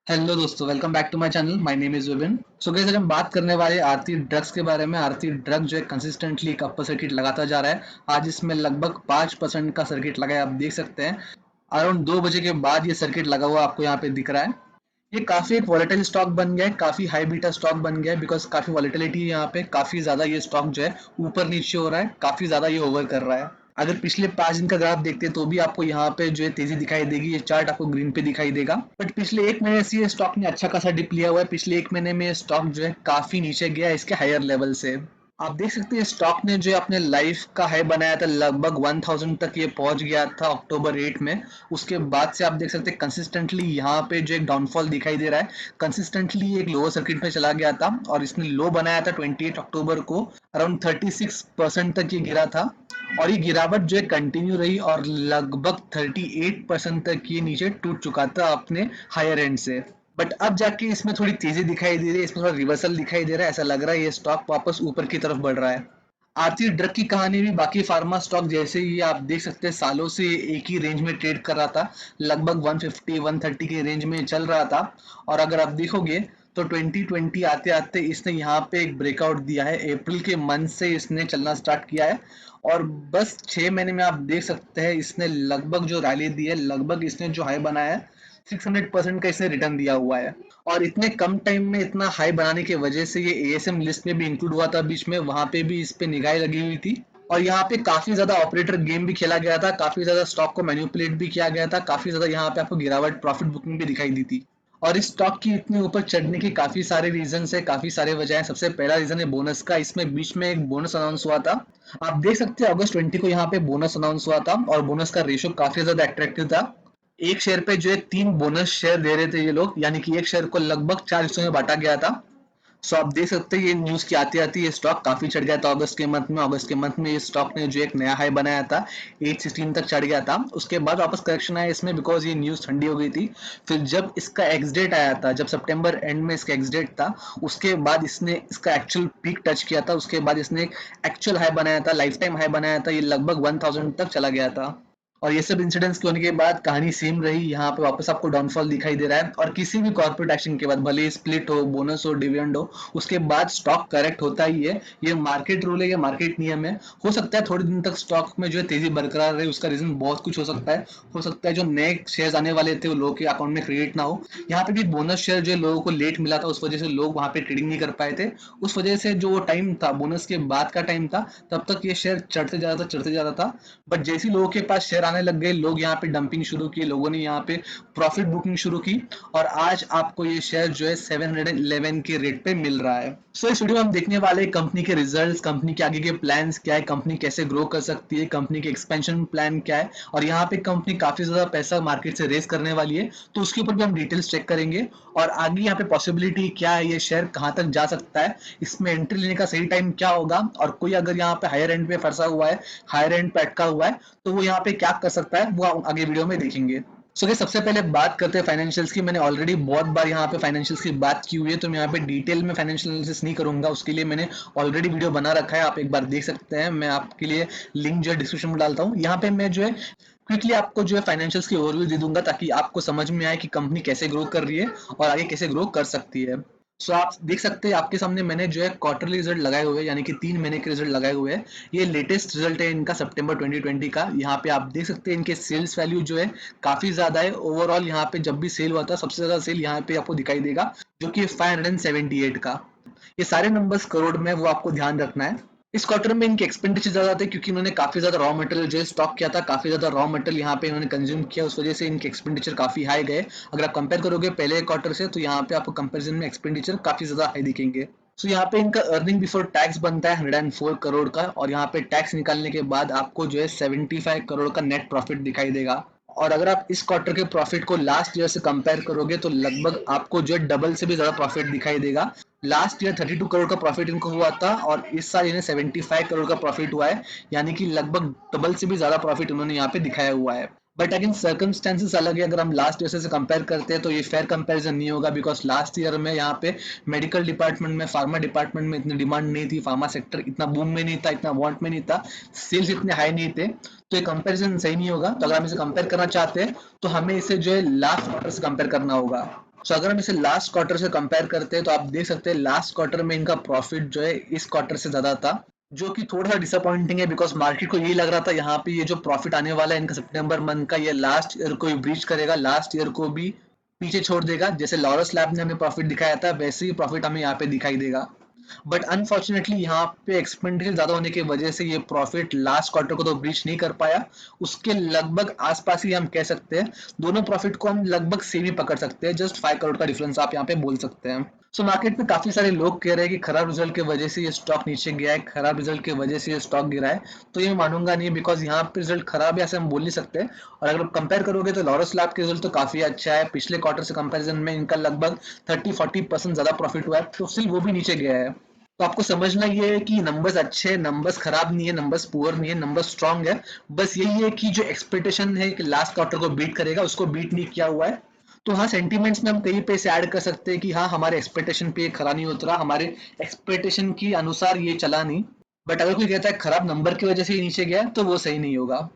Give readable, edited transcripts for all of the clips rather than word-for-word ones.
Hello दोस्तों, welcome back to my channel. My name is Vipin. So guys, आज हम बात करने वाले आरती ड्रग्स के बारे में। आरती ड्रग जो है कंसिस्टेंटली एक अपर सर्किट लगाता जा रहा है। आज इसमें लगभग 5% का सर्किट लगा है, आप देख सकते हैं। अराउंड 2 बजे के बाद ये सर्किट लगा हुआ आपको यहाँ पे दिख रहा है। ये काफी एक वॉलेटाइल स्टॉक बन गया है, काफी हाई बीटा स्टॉक बन गया है, बिकॉज काफी वॉलेटिलिटी है यहाँ पे। काफी ज्यादा ये स्टॉक जो है ऊपर नीचे हो रहा है, काफी ज्यादा ये ओवर कर रहा है। अगर पिछले 5 दिन का ग्राफ देखते हैं तो भी आपको यहाँ पे जो है तेजी दिखाई देगी। ये चार्ट आपको ग्रीन पे दिखाई देगा। बट पिछले 1 महीने से ये स्टॉक ने अच्छा खासा डिप लिया हुआ है। पिछले 1 महीने में ये स्टॉक जो है काफी नीचे गया है इसके हायर लेवल से। आप देख सकते हैं स्टॉक ने जो अपने लाइफ का हाई बनाया था, लगभग 1000 तक ये पहुंच गया था अक्टूबर 8 में। उसके बाद से आप देख सकते हैं कंसिस्टेंटली यहाँ पे जो एक डाउनफॉल दिखाई दे रहा है। कंसिस्टेंटली एक लोअर सर्किट में चला गया था और इसने लो बनाया था 28 अक्टूबर को। अराउंड 36% तक ये गिरा था और ये गिरावट जो है कंटिन्यू रही और लगभग 38% तक ये नीचे टूट चुका था अपने हायर एंड से। बट अब जाके इसमें थोड़ी तेजी दिखाई दे रही है, इसमें थोड़ा रिवर्सल दिखाई दे रहा है। ऐसा लग रहा है ये स्टॉक वापस ऊपर की तरफ बढ़ रहा है। आरती ड्रग की कहानी भी बाकी फार्मा स्टॉक जैसे ही आप देख सकते हैं, सालों से एक ही रेंज में ट्रेड कर रहा था। लगभग 150-130 के रेंज में चल रहा था। और अगर आप देखोगे तो 2020 आते आते इसने यहाँ पे एक ब्रेकआउट दिया है। अप्रैल के मंथ से इसने चलना स्टार्ट किया है और बस 6 महीने में आप देख सकते हैं इसने लगभग जो रैली दी है, लगभग इसने जो हाई बनाया है 600% का इसने रिटर्न दिया हुआ है। और इतने कम टाइम में इतना हाई बनाने की वजह से ये एएसएम लिस्ट में भी इंक्लूड हुआ था बीच में, वहां पे भी इस पे निगाहें लगी हुई थी। और यहाँ पे काफी ज्यादा ऑपरेटर गेम भी खेला गया था, काफी ज्यादा स्टॉक को मैनिपुलेट भी किया गया था, काफी ज्यादा यहाँ पे आपको गिरावट प्रॉफिट बुकिंग भी दिखाई दी थी। और इस स्टॉक की इतने ऊपर चढ़ने की काफी सारे रीजन है, काफी सारे वजह है। सबसे पहला रीजन है बोनस का। इसमें बीच में एक बोनस अनाउंस हुआ था। आप देख सकते हैं अगस्त 20 को यहाँ पे बोनस अनाउंस हुआ था और बोनस का रेशियो काफी ज्यादा अट्रैक्टिव था। एक शेयर पे जो है 3 बोनस शेयर दे रहे थे ये लोग, यानी कि एक शेयर को लगभग 4 हिस्सों में बांटा गया था। सो आप देख सकते हैं ये न्यूज की आती आती ये स्टॉक काफी चढ़ गया था अगस्त के मंथ में। अगस्त के मंथ में ये स्टॉक ने जो एक नया हाई बनाया था, 816 तक चढ़ गया था। उसके बाद वापस करेक्शन आया इसमें, बिकॉज ये न्यूज ठंडी हो गई थी। फिर जब इसका एक्स डेट आया था, जब सितंबर एंड में इसका एक्स डेट था, उसके बाद इसने इसका एक्चुअल पीक टच किया था। उसके बाद इसने एक एक्चुअल हाई बनाया था, लाइफ टाइम हाई बनाया था। ये लगभग 1000 तक चला गया था। और ये सब इंसिडेंट्स के होने के बाद कहानी सेम रही। यहाँ पे वापस आपको डाउनफॉल दिखाई दे रहा है और किसी भी कॉर्पोरेट एक्शन के बाद, भले स्प्लिट हो, बोनस हो, डिविडेंड हो, उसके बाद स्टॉक करेक्ट होता ही है। ये मार्केट रूल है, ये मार्केट नियम है। हो सकता है थोड़े दिन तक स्टॉक में जो है तेजी बरकरार रहे, उसका रीजन बहुत कुछ हो सकता है। हो सकता है जो नए शेयर आने वाले थे वो लोगों के अकाउंट में क्रिएट ना हो। यहाँ पे भी बोनस शेयर जो है लोगों को लेट मिला था, उस वजह से लोग वहां पे ट्रेडिंग नहीं कर पाए थे। उस वजह से जो टाइम था बोनस के बाद का टाइम था, तब तक ये शेयर चढ़ते जा रहा था, चढ़ते जा रहा था। बट जैसे ही लोगों के पास शेयर आने लग गए, लोग यहाँ पे डंपिंग शुरू की, लोगों ने यहाँ पे प्रॉफिट बुकिंग शुरू की और आज आपको ये शेयर जो है 711 के रेट पे मिल रहा है। सो इस वीडियो में हम देखने वाले कंपनी के रिजल्ट्स, कंपनी के आगे के प्लान्स क्या है, कंपनी कैसे ग्रो कर सकती है, कंपनी के एक्सपेंशन प्लान क्या है। और यहाँ पे कंपनी काफी ज्यादा पैसा मार्केट से रेस करने वाली है, तो उसके ऊपर भी हम डिटेल्स चेक करेंगे। और आगे यहाँ पे पॉसिबिलिटी क्या है, ये शेयर कहाँ तक जा सकता है, इसमें एंट्री लेने का सही टाइम क्या होगा, और कोई अगर यहाँ पे हायर एंड पे फंसा हुआ है, हायर एंड पे अटका हुआ है, तो वो यहाँ पे क्या कर सकता है, वो आगे वीडियो में देखेंगे। सो सबसे पहले बात करते हैं फाइनेंशियल्स की। मैंने ऑलरेडी बहुत बार यहाँ पे फाइनेंशियल्स की बात की हुई है, तो मैं यहाँ पे डिटेल में फाइनेंशियल एनालिसिस नहीं करूंगा। उसके लिए मैंने ऑलरेडी वीडियो बना रखा है, आप एक बार देख सकते हैं। मैं आपके लिए लिंक जो है डिस्क्रिप्शन में डालता हूँ। यहाँ पे मैं जो है क्विकली आपको जो है फाइनेंशियल्स की ओवरव्यू दे दूंगा, ताकि आपको समझ में आए कि कंपनी कैसे ग्रो कर रही है और आगे कैसे ग्रो कर सकती है। सो आप देख सकते हैं आपके सामने मैंने जो है क्वार्टरली रिजल्ट लगाए हुए हैं, यानी कि 3 महीने के रिजल्ट लगाए हुए हैं। ये लेटेस्ट रिजल्ट है इनका सितंबर 2020 का। यहाँ पे आप देख सकते हैं इनके सेल्स वैल्यू जो है काफी ज्यादा है। ओवरऑल यहाँ पे जब भी सेल हुआ था, सबसे ज्यादा सेल यहाँ पे आपको दिखाई देगा, जो कि 578 का। ये सारे नंबर्स करोड़ में, वो आपको ध्यान रखना है। इस क्वार्टर में इनके एक्सपेंडिचर ज्यादा थे, क्योंकि इन्होंने काफी ज्यादा रॉ मटेरियल जो है स्टॉक किया था, काफी ज्यादा रॉ मटेरियल यहाँ पे इन्होंने कंज्यूम किया, उस वजह से इनके एक्सपेंडिचर काफी हाई गए। अगर आप कंपेयर करोगे पहले क्वार्टर से, तो यहाँ पे आपको कंपेरिजन में एक्सपेंडिचर काफी ज्यादा हाई दिखेंगे। सो यहाँ पे इनका अर्निंग बिफोर टैक्स बनता है 104 करोड़ का, और यहाँ पे टैक्स निकालने के बाद आपको जो है 75 करोड़ का नेट प्रॉफिट दिखाई देगा। और अगर आप इस क्वार्टर के प्रॉफिट को लास्ट ईयर से कंपेयर करोगे, तो लगभग आपको जो है डबल से भी ज्यादा प्रॉफिट दिखाई देगा। लास्ट ईयर 32 करोड़ का प्रॉफिट इनको हुआ था और इस साल इन्हें 75 करोड़ का प्रॉफिट हुआ है, यानी कि लगभग डबल से भी ज्यादा प्रॉफिट उन्होंने यहाँ पे दिखाया हुआ है। बट अगेन सर्कमस्टेंसेस अलग है। अगर हम लास्ट ईयर से कंपेयर करते हैं तो ये फेयर कंपैरिजन नहीं होगा, बिकॉज लास्ट ईयर में यहाँ पे मेडिकल डिपार्टमेंट में, फार्मा डिपार्टमेंट में इतनी डिमांड नहीं थी, फार्मा सेक्टर इतना बूम में नहीं था, इतना वांट में नहीं था, सेल्स इतने हाई नहीं थे, तो ये कंपैरिजन सही नहीं होगा। तो अगर हम इसे कंपेयर करना चाहते हैं तो हमें इसे जो है लास्ट क्वार्टर से कंपेयर करना होगा। सो अगर हम इसे लास्ट क्वार्टर से कंपेयर करते हैं तो आप देख सकते हैं लास्ट क्वार्टर में इनका प्रॉफिट जो है इस क्वार्टर से ज्यादा था, जो कि थोड़ा सा डिसअपॉइंटिंग है बिकॉज मार्केट को यही लग रहा था यहाँ पे ये जो प्रॉफिट आने वाला है इनका सितंबर मंथ का, ये लास्ट ईयर को ब्रीच करेगा, लास्ट ईयर को भी पीछे छोड़ देगा। जैसे लॉरस लैब ने हमें प्रॉफिट दिखाया था वैसे ही प्रॉफिट हमें यहाँ पे दिखाई देगा। बट अनफॉर्चुनेटली यहाँ पे एक्सपेंडिचर ज्यादा होने की वजह से ये प्रॉफिट लास्ट क्वार्टर को तो ब्रीच नहीं कर पाया, उसके लगभग आसपास ही हम कह सकते हैं। दोनों प्रॉफिट को हम लगभग सेम ही पकड़ सकते हैं, जस्ट 5 करोड़ का डिफरेंस आप यहाँ पे बोल सकते हैं। सो मार्केट में काफी सारे लोग कह रहे हैं कि खराब रिजल्ट की वजह से ये स्टॉक नीचे गया है, खराब रिजल्ट की वजह से ये स्टॉक गिरा है, तो ये मानूंगा नहीं बिकॉज यहाँ पे रिजल्ट खराब है ऐसे हम बोल नहीं सकते। और अगर कंपेयर करोगे तो लॉरस लैब के रिजल्ट तो काफी अच्छा है, पिछले क्वार्टर से कंपेरिजन में इनका लगभग 30-40% ज्यादा प्रॉफिट हुआ है, तो स्टिल वो भी नीचे गया है। तो आपको समझना ये है कि नंबर्स अच्छे हैं, नंबर्स खराब नहीं है, नंबर्स पुअर नहीं है, नंबर्स स्ट्रांग है। बस यही है कि जो एक्सपेक्टेशन है कि लास्ट क्वार्टर को बीट करेगा उसको बीट नहीं किया हुआ है। तो हाँ, सेंटीमेंट्स में हम कहीं पे से ऐड कर सकते हैं कि हाँ हमारे एक्सपेक्टेशन पे खरा नहीं उतरा, हमारे एक्सपेक्टेशन के अनुसार ये चला नहीं। बट अगर कोई कहता है खराब नंबर की वजह से ही नीचे गया तो वो सही नहीं होगा।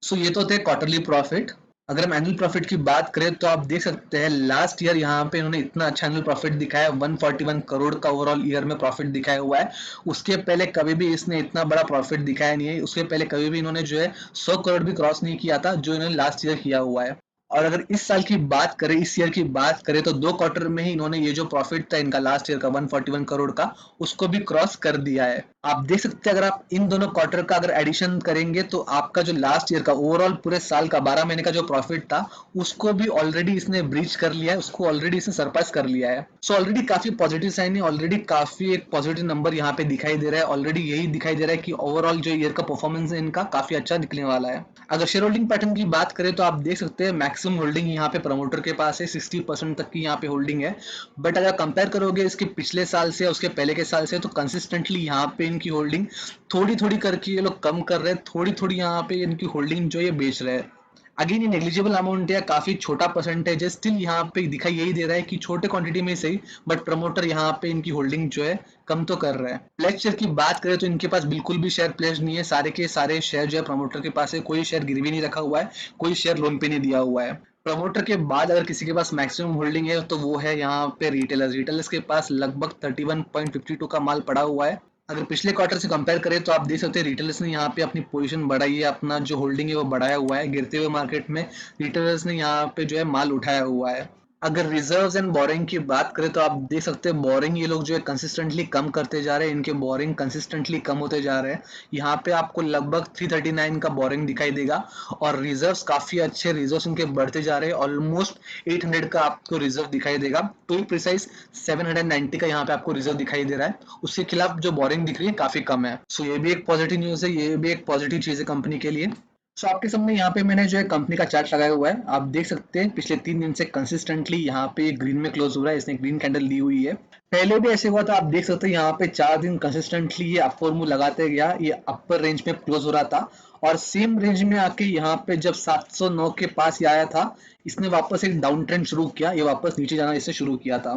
सो ये तो थे क्वार्टरली प्रॉफिट। अगर हम एनुअल प्रॉफिट की बात करें तो आप देख सकते हैं लास्ट ईयर यहाँ पे इन्होंने इतना अच्छा एनुअल प्रॉफिट दिखाया, 141 करोड़ का ओवरऑल ईयर में प्रॉफिट दिखाया हुआ है। उसके पहले कभी भी इसने इतना बड़ा प्रॉफिट दिखाया नहीं है, उसके पहले कभी भी इन्होंने जो है 100 करोड़ भी क्रॉस नहीं किया था जो इन्होंने लास्ट ईयर किया हुआ है। और अगर इस साल की बात करें, इस ईयर की बात करें तो 2 क्वार्टर में ही इन्होंने ये जो प्रॉफिट था इनका लास्ट ईयर का 141 करोड़ का, उसको भी क्रॉस कर दिया है। आप देख सकते हैं अगर आप इन दोनों क्वार्टर का अगर एडिशन करेंगे तो आपका जो लास्ट ईयर का ओवरऑल पूरे साल का 12 महीने का जो प्रॉफिट था उसको भी ऑलरेडी इसने ब्रीच कर लिया है, उसको ऑलरेडी इसने सरपास कर लिया है। सो ऑलरेडी काफी पॉजिटिव साइन है, ऑलरेडी काफी एक पॉजिटिव नंबर यहाँ पे दिखाई दे रहा है, ऑलरेडी यही दिखाई दे रहा है कि ओवरऑल जो ईयर का परफॉर्मेंस है इनका काफी अच्छा निकलने वाला है। अगर शेयर होल्डिंग पैटर्न की बात करें तो आप देख सकते हैं मैक्सिमम होल्डिंग यहाँ पे प्रमोटर के पास है, 60% तक की यहाँ पे होल्डिंग है। बट अगर कंपेयर करोगे इसके पिछले साल से उसके पहले के साल से तो कंसिस्टेंटली यहाँ पे इनकी होल्डिंग थोड़ी थोड़ी करके ये लोग कम कर रहे हैं, थोड़ी थोड़ी यहाँ पे इनकी होल्डिंग जो ये बेच रहे हैं। अगेन ये नेग्लिजिबल अमाउंट है, काफी छोटा परसेंटेज है, स्टिल यहाँ पे दिखाई यही दे रहा है कि छोटे क्वांटिटी में सही बट प्रमोटर यहाँ पे इनकी होल्डिंग जो है कम तो कर रहा है। प्लेज शेयर की बात करें तो इनके पास बिल्कुल भी शेयर प्लेज नहीं है, सारे के सारे शेयर जो है प्रमोटर के पास है, कोई शेयर गिरवी नहीं रखा हुआ है, कोई शेयर लोन पे नहीं दिया हुआ है। प्रमोटर के बाद अगर किसी के पास मैक्सिमम होल्डिंग है तो वो है यहाँ पे रिटेलर्स के पास लगभग 31.52 का माल पड़ा हुआ है। अगर पिछले क्वार्टर से कंपेयर करें तो आप देख सकते हैं रिटेलर्स ने यहाँ पे अपनी पोजीशन बढ़ाई है, अपना जो होल्डिंग है वो बढ़ाया हुआ है, गिरते हुए मार्केट में रिटेलर्स ने यहाँ पे जो है माल उठाया हुआ है। अगर रिजर्व्स एंड बोरिंग की बात करें तो आप देख सकते हैं बोरिंग ये लोग जो है कंसिस्टेंटली कम करते जा रहे हैं, इनके बोरिंग कंसिस्टेंटली कम होते जा रहे हैं। यहाँ पे आपको लगभग 339 का बोरिंग दिखाई देगा और रिजर्व्स काफी अच्छे रिजर्व्स इनके बढ़ते जा रहे हैं, ऑलमोस्ट 800 का आपको रिजर्व दिखाई देगा, टू बी प्रिसाइज 790 का यहाँ पे आपको रिजर्व दिखाई दे रहा है। उसके खिलाफ जो बोरिंग दिख रही है काफी कम है। सो ये भी एक पॉजिटिव न्यूज है, ये भी एक पॉजिटिव चीज है कंपनी के लिए। सो आपके सामने यहाँ पे मैंने जो है कंपनी का चार्ट लगाया हुआ है, आप देख सकते हैं पिछले 3 दिन से कंसिस्टेंटली यहाँ पे ग्रीन में क्लोज हो रहा है, इसने ग्रीन कैंडल ली हुई है। पहले भी ऐसे हुआ था, आप देख सकते हैं यहाँ पे 4 दिन कंसिस्टेंटली ये अपर मूव लगाते गया, ये अपर रेंज में क्लोज हो रहा था और सेम रेंज में आके यहाँ पे जब 709 के पास आया था इसने वापस एक डाउन ट्रेंड शुरू किया, ये वापस नीचे जाना इससे शुरू किया था।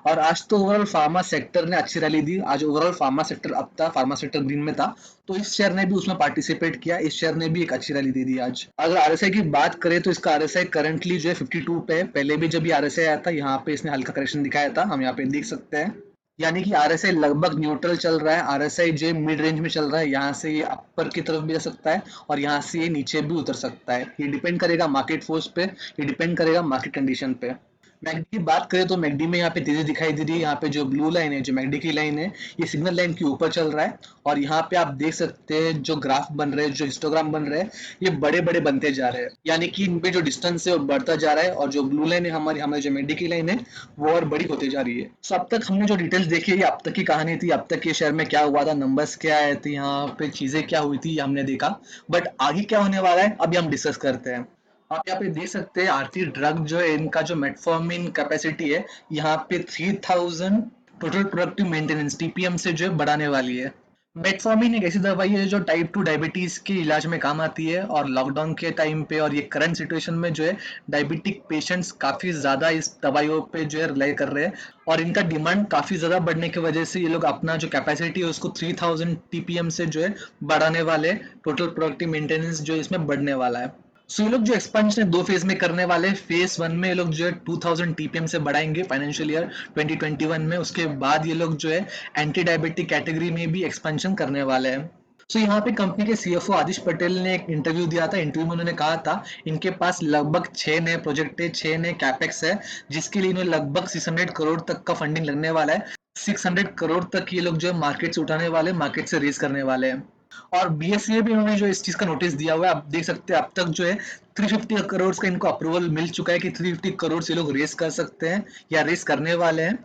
और आज तो ओवरऑल फार्मा सेक्टर ने अच्छी रैली दी, आज ओवरऑल फार्मा सेक्टर अप था, फार्मा सेक्टर ग्रीन में था, तो इस शेयर ने भी उसमें पार्टिसिपेट किया, इस शेयर ने भी एक अच्छी रैली दे दी आज। अगर आरएसआई की बात करें तो इसका आरएसआई करंटली जो है 52 पे है, पहले भी जब ये आरएसआई आया था यहाँ पे इसने हल्का करेक्शन दिखाया था, हम यहाँ पे देख सकते हैं। यानी कि आरएसआई लगभग न्यूट्रल चल रहा है, आरएसआई जो मिड रेंज में चल रहा है, यहाँ से ये अपर की तरफ भी जा सकता है और यहाँ से ये नीचे भी उतर सकता है, ये डिपेंड करेगा मार्केट फोर्स पे, ये डिपेंड करेगा मार्केट कंडीशन पे। मैकडी की बात करें तो मैकडी में यहाँ पे तेजी दिखाई दे रही है, यहाँ पे जो ब्लू लाइन है जो मैकडी की लाइन है ये सिग्नल लाइन के ऊपर चल रहा है और यहाँ पे आप देख सकते हैं जो ग्राफ बन रहे हैं, जो हिस्टोग्राम बन रहे हैं ये बड़े बड़े बनते जा रहे हैं, यानी कि इनमें जो डिस्टेंस है वो बढ़ता जा रहा है और जो ब्लू लाइन है हमारी हमारी जो मैकडी की लाइन है वो और बड़ी होती जा रही है। सो अब तक हमने जो डिटेल्स देखी है ये अब तक की कहानी थी, अब तक ये शेयर में क्या हुआ था, नंबर्स क्या आए थे, यहाँ पे चीजें क्या हुई थी हमने देखा, बट आगे क्या होने वाला है अभी हम डिस्कस करते हैं। आप यहाँ पे देख सकते हैं आरती ड्रग जो है इनका जो मेटफॉर्मिन कैपेसिटी है यहाँ पे 3000 टोटल प्रोडक्टिव मेंटेनेंस टीपीएम से जो है बढ़ाने वाली है। मेटफॉर्मिन एक ऐसी दवाई है जो टाइप 2 डायबिटीज के इलाज में काम आती है और लॉकडाउन के टाइम पे और ये करंट सिचुएशन में जो है डायबिटिक पेशेंट्स काफी ज्यादा इस दवाइयों पे जो है रिलाई कर रहे हैं और इनका डिमांड काफी ज्यादा बढ़ने की वजह से ये लोग अपना जो कैपेसिटी है उसको 3000 टीपीएम से जो है बढ़ाने वाले, टोटल प्रोडक्टिव मेंटेनेंस जो इसमें बढ़ने वाला है। सो ये लोग जो एक्सपेंशन है 2 फेज में करने वाले हैं। फेज 1 में ये लोग जो है 2000 टीपीएम से बढ़ाएंगे फाइनेंशियल ईयर 2021 में। उसके बाद ये लोग जो है एंटी डायबिटिक कैटेगरी में भी एक्सपेंशन करने वाले हैं। सो यहाँ पे कंपनी के सीएफओ आदिश पटेल ने एक इंटरव्यू दिया था। इंटरव्यू में उन्होंने कहा था इनके पास लगभग 6 नए प्रोजेक्ट है, 6 नए कैपेक्स है, जिसके लिए इन्हें लगभग 600 करोड़ तक का फंडिंग लगने वाला है। 600 करोड़ तक ये लोग जो है मार्केट से उठाने वाले, मार्केट से रेज करने वाले हैं। और बीएसई भी उन्होंने जो इस चीज का नोटिस दिया हुआ है। आप देख सकते हैं अब तक जो है 350 करोड़ का इनको अप्रूवल मिल चुका है कि 350 करोड़ से लोग रेस कर सकते हैं या रेस करने वाले हैं।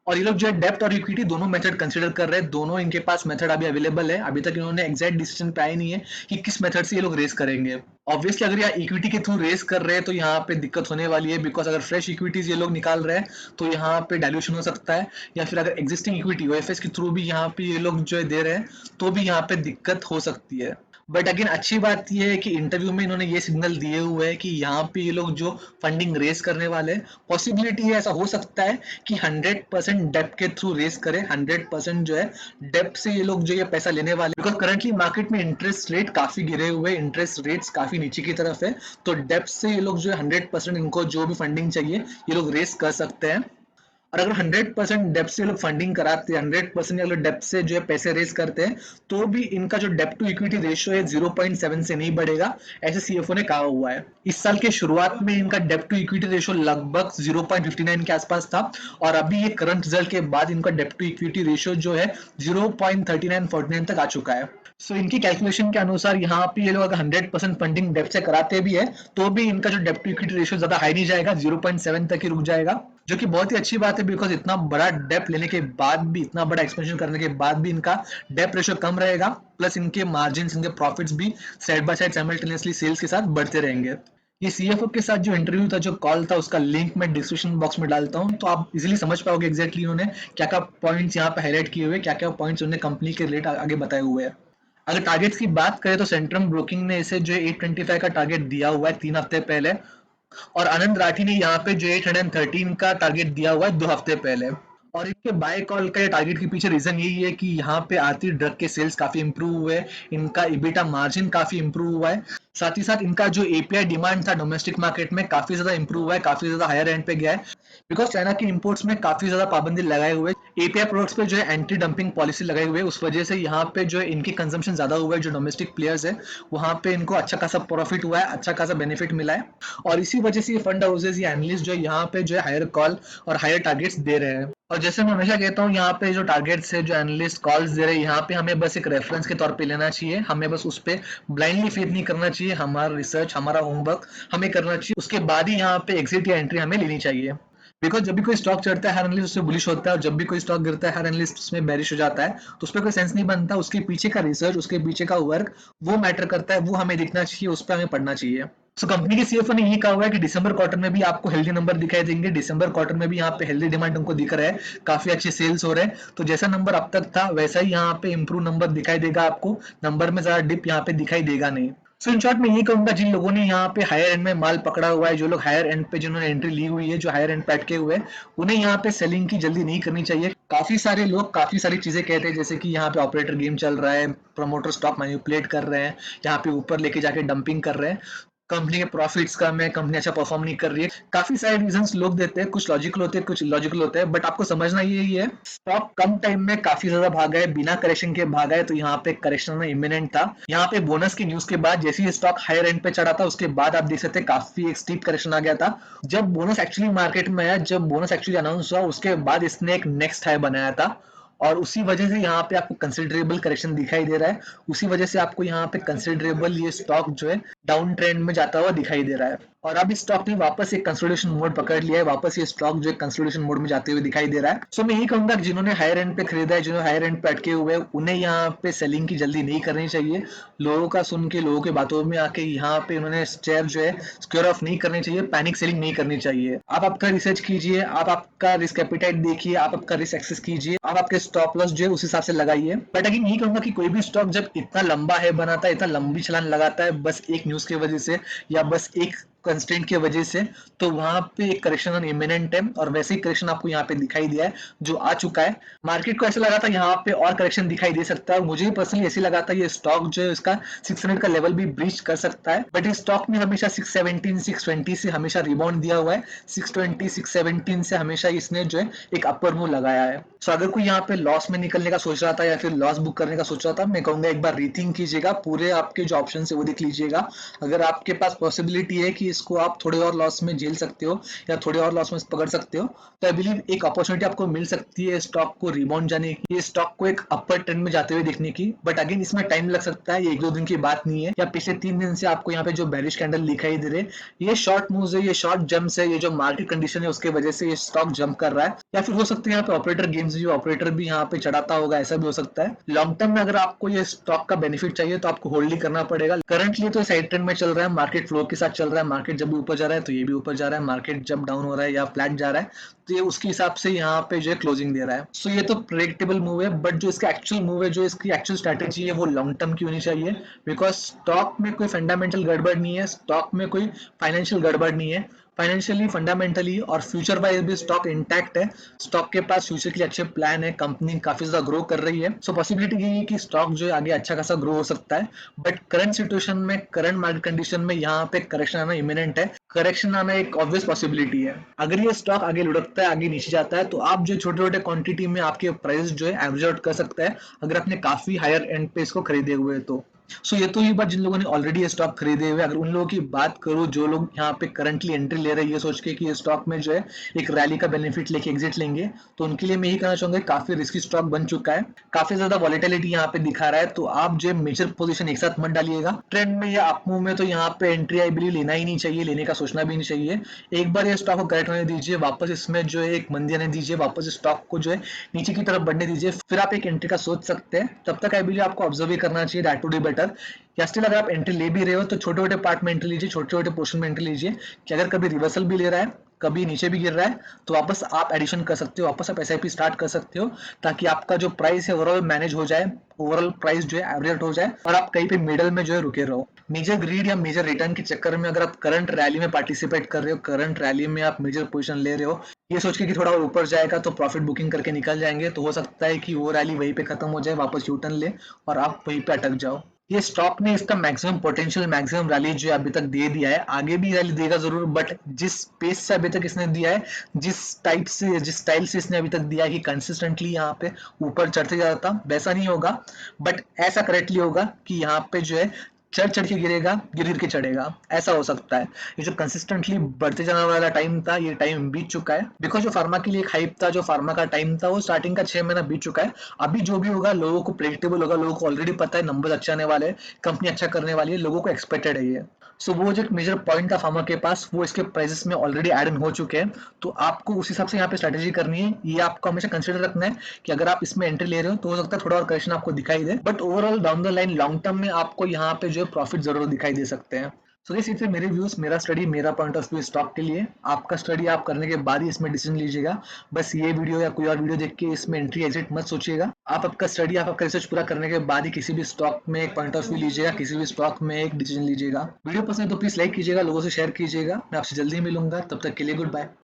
और ये लोग जो है डेप्ट और इक्विटी दोनों मेथड कंसिडर कर रहे हैं। दोनों इनके पास मेथड अभी अवेलेबल है। अभी तक इन्होंने एग्जैक्ट डिसीजन पे आए नहीं है कि किस मेथड से ये लोग रेस करेंगे। ऑब्वियसली अगर यहाँ इक्विटी के थ्रू रेस कर रहे हैं तो यहाँ पे दिक्कत होने वाली है, बिकॉज अगर फ्रेश इक्विटीज ये लोग निकाल रहे हैं तो यहाँ पे डायल्यूशन हो सकता है, या फिर अगर एग्जिस्टिंग इक्विटी ओएफएस के थ्रू भी यहाँ पे ये लोग जो है दे रहे हैं तो भी यहाँ पे दिक्कत हो सकती है। बट अगेन अच्छी बात यह है कि इंटरव्यू में इन्होंने ये सिग्नल दिए हुए हैं कि यहाँ पे ये लोग जो फंडिंग रेस करने वाले हैं, पॉसिबिलिटी है ऐसा हो सकता है कि 100% डेप्ट के थ्रू रेस करें। 100% जो है डेप्ट से ये लोग जो ये पैसा लेने वाले, बिकॉज करंटली मार्केट में इंटरेस्ट रेट काफी गिरे हुए, इंटरेस्ट रेट्स काफी नीचे की तरफ है। तो डेप्ट से ये लोग जो है 100% इनको जो भी फंडिंग चाहिए ये लोग रेस कर सकते हैं। और अगर 100% डेप्ट से लोग फंडिंग कराते हैं, 100% अगर डेप्ट से जो है पैसे रेज करते हैं, तो भी इनका जो डेप्ट टू इक्विटी रेशियो है 0.7 से नहीं बढ़ेगा, ऐसे सीएफओ ने कहा हुआ है। इस साल के शुरुआत में इनका डेप्ट टू इक्विटी रेशियो लगभग 0.59 के आसपास था, और अभी ये करंट रिजल्ट के बाद इनका डेप्ट टू इक्विटी रेशियो जो है 0.3949 तक आ चुका है। सो इनकी कैलकुलेशन के अनुसार यहाँ पे ये लोग अगर 100% फंडिंग डेप्ट से कराते भी है तो भी इनका जो डेप्ट टू इक्विटी रेशियो ज्यादा हाई नहीं जाएगा, 0.7 तक ही रुक जाएगा, जो कि बहुत ही अच्छी बात है। बिकॉज इतना बड़ा डेप्ट लेने के बाद भी, इतना बड़ा एक्सपेंशन करने के बाद भी इनका डेप्ट रेशियो कम रहेगा, प्लस इनके मार्जिन, इनके प्रॉफिट्स भी side by side simultaneously sales के साथ बढ़ते रहेंगे। ये सीएफओ के साथ जो इंटरव्यू था, जो कॉल था, उसका लिंक मैं डिस्क्रिप्शन बॉक्स में डालता हूँ, तो आप इजीली समझ पाओगे एग्जैक्टली उन्होंने क्या क्या पॉइंट्स यहाँ पे हाईलाइट किए हुए, क्या क्या पॉइंट्स उन्होंने कंपनी के रिलेटेड आगे बताए हुए हैं। अगर टारगेट्स की बात करें तो सेंट्रम ब्रोकिंग ने इसे जो 825 का टारगेट दिया हुआ है 3 हफ्ते पहले, और आनंद राठी ने यहाँ पे जो 813 का टारगेट दिया हुआ है 2 हफ्ते पहले। और इनके बाय कॉल का टारगेट के पीछे रीजन यही है कि यहाँ पे आरती ड्रग के सेल्स काफी इंप्रूव हुए, इनका इबिटा मार्जिन काफी इंप्रूव हुआ है, साथ ही साथ इनका जो एपीआई डिमांड था डोमेस्टिक मार्केट में काफी ज्यादा इंप्रूव हुआ है, काफी ज्यादा हायर एंड पे गया है, बिकॉज चाइना की इंपोर्ट्स में काफी ज्यादा पाबंदी लगाए हुए, एपीआई प्रोडक्ट्स पे जो है एंटी डंपिंग पॉलिसी लगाई हुई है, उस वजह से यहाँ पे जो है इनकी कंजम्पशन ज्यादा हुआ है। जो डोमेस्टिक प्लेयर्स है वहाँ पे इनको अच्छा खासा प्रॉफिट हुआ है, अच्छा खासा बेनिफिट मिला है, और इसी वजह से ये फंड हाउसेज या एनालिस्ट जो है यहाँ पे जो है हायर कॉल और हायर टारगेट्स दे रहे हैं। और जैसे मैं हमेशा कहता हूँ, यहाँ पे जो टारगेट्स है, जो एनालिस्ट कॉल्स दे रहे हैं, यहाँ पे हमें बस एक रेफरेंस के तौर पे लेना चाहिए, हमें बस उस पे ब्लाइंडली फेथ नहीं करना चाहिए। हमारा रिसर्च, हमारा होमवर्क हमें करना चाहिए, उसके बाद ही यहाँ पे एग्जिट या एंट्री हमें लेनी चाहिए। बिकॉज जब भी कोई स्टॉक चढ़ता है हर एनालिस्ट उससे बुलिश होता है, और जब भी कोई स्टॉक गिरता है हर एनालिस्ट उसमें बेरिश हो जाता है, तो उस पर कोई सेंस नहीं बनता। उसके पीछे का रिसर्च, उसके पीछे का वर्क, वो मैटर करता है, वो हमें दिखना चाहिए, उस पर हमें पढ़ना चाहिए। सो कंपनी के सीएफओ ने ये कहा हुआ है कि दिसंबर क्वार्टर में भी आपको हेल्दी नंबर दिखाई देंगे। दिसंबर क्वार्टर में भी यहाँ पे हेल्दी डिमांड उनको दिख रहा है, काफी अच्छे सेल्स हो रहे हैं, तो जैसा नंबर अब तक था वैसा ही यहाँ पे इंप्रूव नंबर दिखाई देगा आपको, नंबर में ज्यादा डिप यहाँ पे दिखाई देगा नहीं। सो इन शॉर्ट मैं ये कहूंगा, जिन लोगों ने यहाँ पे हायर एंड में माल पकड़ा हुआ है, जो लोग हायर एंड पे जिन्होंने एंट्री ली हुई है, जो हायर एंड पे अटके हुए हैं, उन्हें यहाँ पे सेलिंग की जल्दी नहीं करनी चाहिए। काफी सारे लोग काफी सारी चीजें कहते हैं, जैसे कि यहाँ पे ऑपरेटर गेम चल रहा है, प्रमोटर स्टॉक मैनिपुलेट कर रहे हैं, यहाँ पे ऊपर लेके जाके डंपिंग कर रहे हैं, कंपनी के प्रॉफिट्स कम है, कंपनी अच्छा परफॉर्म नहीं कर रही है, काफी सारे रीजंस लोग देते हैं, कुछ लॉजिकल होते हैं, कुछ इलॉजिकल होते हैं, बट आपको समझना यही है, स्टॉक कम टाइम में काफी ज्यादा भागा है, बिना करेक्शन के भागा है, तो यहाँ पे करेक्शन में इमिनेंट था। यहाँ पे बोनस की न्यूज के बाद जैसे ही स्टॉक हायर एंड पे चढ़ा था, उसके बाद आप देख सकते हैं काफी एक स्टीप करेक्शन आ गया था। जब बोनस एक्चुअली मार्केट में आया, जब बोनस एक्चुअली अनाउंस हुआ, उसके बाद इसने एक नेक्स्ट हाई बनाया था, और उसी वजह से यहाँ पे आपको कंसिडरेबल करेक्शन दिखाई दे रहा है, उसी वजह से आपको यहाँ पे कंसिडरेबल ये स्टॉक जो है डाउन ट्रेंड में जाता हुआ दिखाई दे रहा है। और अब इस स्टॉक ने वापस एक कंसोलिडेशन मोड पकड़ लिया है, वापस ये स्टॉक जो है कंसोलिडेशन मोड में जाते हुए दिखाई दे रहा है। सो मैं यही कहूंगा कि जिन्होंने हायर एंड पे खरीदा है, जिन्होंने हायर एंड पे अटके हुए हैं, उन्हें यहाँ पे सेलिंग की जल्दी नहीं करनी चाहिए। लोगों का सुन के, लोगों के बातों में आके यहाँ पे उन्होंने शेयर जो है स्क्वेयर ऑफ नहीं करनी चाहिए, पैनिक सेलिंग नहीं करनी चाहिए। आप आपका रिसर्च कीजिए, आप आपका रिस्क एपिटाइट देखिए, आप आपका रिस्क एक्सेस कीजिए, आप आपके स्टॉप लॉस जो है उस हिसाब से लगाइए। बट अगेन यही कहूंगा कि कोई भी स्टॉक जब इतना लंबा है बनाता है, इतना लंबी छलांग लगाता है, बस एक न्यूज की वजह से या बस एक कंस्ट्रेंट की वजह से, तो वहां पे एक करेक्शन इमिनेंट है और वैसे ही करेक्शन आपको यहाँ पे दिखाई दिया है जो आ चुका है। मार्केट को ऐसा लगा था यहाँ पे और करेक्शन दिखाई दे सकता है, और मुझे पर्सनली ऐसे लगा था ये स्टॉक जो है इसका 600 का लेवल भी ब्रीच कर सकता है, बट इस स्टॉक ने हमेशा 617 620 से हमेशा रिबाउंड दिया हुआ है। 620 617 से हमेशा इसने जो है एक अपर मूव लगाया है। सो अगर कोई यहाँ पे लॉस में निकलने का सोच रहा था या फिर लॉस बुक करने का सोच रहा था, मैं कहूंगा एक बार रीथिंक कीजिएगा, पूरे आपके जो ऑप्शन है वो देख लीजिएगा। अगर आपके पास पॉसिबिलिटी है कि इसको आप थोड़े और लॉस में झेल सकते हो या थोड़े और लॉस में पकड़ सकते हो, तो आई बिलीव एक अपॉर्चुनिटी आपको मिल सकती है स्टॉक को रिबाउंड जाने की, ये स्टॉक को एक अपर ट्रेंड में जाते हुए देखने की। बट अगेन इसमें टाइम लग सकता है, ये 1-2 दिन की बात नहीं है, या पिछले 3 दिन से आपको यहाँ पे जो बेरिश कैंडल दिखाई दे रहे, ये शॉर्ट मूव्स है, ये शॉर्ट जंप्स है, ये जो मार्केट कंडीशन है उसके वजह से ये स्टॉक जंप कर रहा है, या फिर हो सकता है यहाँ पे ऑपरेटर गेम्स भी, ऑपरेटर भी यहाँ पे चढ़ाता होगा, ऐसा भी हो सकता है। लॉन्ग टर्म में अगर आपको ये स्टॉक का बेनिफिट चाहिए तो आपको होल्ड ही करना पड़ेगा। करंटली तो साइड ट्रेंड में चल रहा है, मार्केट फ्लो के साथ चल रहा है, मार्केट जब भी ऊपर जा रहा है तो ये भी ऊपर जा रहा है, मार्केट जब डाउन हो रहा है या फ्लैट जा रहा है तो ये उसके हिसाब से यहाँ पे जो है क्लोजिंग दे रहा है। सो ये तो प्रेडिक्टेबल मूव है, बट जो इसका एक्चुअल मूव है, जो इसकी एक्चुअल स्ट्रेटेजी है वो लॉन्ग टर्म की होनी चाहिए, बिकॉज स्टॉक में कोई फंडामेंटल गड़बड़ नहीं है, स्टॉक में कोई फाइनेंशियल गड़बड़ नहीं है, फाइनेंशियली फंडामेंटली और फ्यूचर वाइज भी स्टॉक इंटैक्ट है, स्टॉक के पास फ्यूचर के लिए अच्छे प्लान है, कंपनी काफी ज्यादा ग्रो कर रही है। सो पॉसिबिलिटी ये है कि स्टॉक जो है आगे अच्छा खासा ग्रो हो सकता है, बट करंट सिचुएशन में, करंट मार्केट कंडीशन में यहाँ पे करेक्शन आना इमिनेंट है, करेक्शन आना एक ऑब्वियस पॉसिबिलिटी है। अगर ये स्टॉक आगे लुढ़कता है, आगे नीचे जाता है, तो आप जो छोटे छोटे क्वांटिटी में आपके प्राइस जो है एवरेज आउट कर सकता है, अगर आपने काफी हायर एंड पे इसको खरीदे हुए तो। सो ये तो ये बात जिन लोगों ने ऑलरेडी स्टॉक खरीदे हुए, अगर उन लोगों की बात करूं जो लोग यहाँ पे करंटली एंट्री ले रहे हैं ये सोच के कि ये स्टॉक में जो है एक रैली का बेनिफिट लेके एग्जिट लेंगे, तो उनके लिए मैं यही कहना चाहूंगा काफी रिस्की स्टॉक बन चुका है, काफी ज्यादा वॉलेटिलिटी यहाँ पे दिखा रहा है, तो आप जो मेजर पोजीशन एक साथ मत डालिएगा। ट्रेंड में या अप मूव में तो यहाँ पे एंट्री आई बिलीव लेना ही नहीं चाहिए, लेने का सोचना भी नहीं चाहिए। एक बार ये स्टॉक को करेक्ट होने दीजिए, वापस इसमें जो है एक मंदी आने दीजिए, वापस स्टॉक को जो है नीचे की तरफ बढ़ने दीजिए, फिर आप एक एंट्री का सोच सकते हैं। तब तक आई बिलीव आपको ऑब्जर्व ही करना चाहिए, दैट वुड बी बेटर। या स्टिल अगर आप एंट्री ले भी रहे हो तो छोटे छोटे पार्ट में एंट्री लीजिए, छोटे छोटे पोर्शन में एंट्री लीजिए, कि अगर कभी रिवर्सल भी ले रहा है, कभी नीचे भी गिर रहा है, तो वापस आप एडिशन कर सकते हो, वापस आप एसआईपी स्टार्ट कर सकते हो, ताकि आपका जो प्राइस है ओवरऑल मैनेज हो जाए, ओवरऑल प्राइस जो है एवरेज हो जाए, और आप कहीं पे मिडल में जो है रुके रहो। मेजर ग्रीड या मेजर रिटर्न के चक्कर में अगर आप करंट रैली में पार्टिसिपेट कर रहे हो, करंट रैली में आप मेजर पोजीशन ले रहे हो, ये सोच के कि थोड़ा और ऊपर जाएगा तो प्रॉफिट बुकिंग करके निकल जाएंगे, तो हो सकता है कि वो रैली वहीं पे खत्म हो जाए, वापस यू टर्न ले और आप वहीं पे अटक जाओ। ये स्टॉक ने इसका मैक्सिमम पोटेंशियल, मैक्सिमम रैली जो अभी तक दे दिया है, आगे भी रैली देगा जरूर, बट जिस पेस से अभी तक इसने दिया है, जिस टाइप से, जिस स्टाइल से इसने अभी तक दिया है कि कंसिस्टेंटली यहाँ पे ऊपर चढ़ते जाता, वैसा नहीं होगा, बट ऐसा करेक्टली होगा कि यहाँ पे जो है चढ़ चढ़ के गिरेगा, गिर गिर के चढ़ेगा, ऐसा हो सकता है। ये जो कंसिस्टेंटली बढ़ते जाने वाला टाइम था, ये टाइम बीत चुका है, बिकॉज जो फार्मा के लिए एक हाइप था, जो फार्मा का टाइम था, वो स्टार्टिंग का 6 महीना बीत चुका है। अभी जो भी होगा लोगों को प्रेडिक्टेबल होगा, लोगों को ऑलरेडी पता है नंबर अच्छे आने वाले हैं, कंपनी अच्छा करने वाली है, लोगों को एक्सपेक्टेड है ये। सो वो जो एक मेजर पॉइंट था फार्मा के पास, वो इसके प्राइसेस में ऑलरेडी एड इन हो चुके हैं, तो आपको उस हिसाब से यहाँ पे स्ट्रेटेजी करनी है, ये आपको हमेशा कंसिडर रखना है कि अगर आप इसमें एंट्री ले रहे हो तो हो सकता है थोड़ा और करेक्शन आपको दिखाई दे, but overall down the line long term में आपको यहाँ पे जो है प्रॉफिट जरूर दिखाई दे सकते हैं। सो इस से मेरे व्यूज, मेरा स्टडी, मेरा पॉइंट ऑफ व्यू स्टॉक के लिए, आपका स्टडी आप करने के बाद ही इसमें डिसीजन लीजिएगा। बस ये वीडियो या कोई और वीडियो देख के इसमें एंट्री एग्जिट मत सोचिएगा। आप आपका स्टडी, आप आपका रिसर्च पूरा करने के बाद ही किसी भी स्टॉक में एक पॉइंट ऑफ व्यू लीजिएगा, किसी भी स्टॉक में एक डिसीजन लीजिएगा। वीडियो पसंद है तो प्लीज लाइक कीजिएगा, लोगों से शेयर कीजिएगा। मैं आपसे जल्दी मिलूंगा, तब तक के लिए गुड बाय।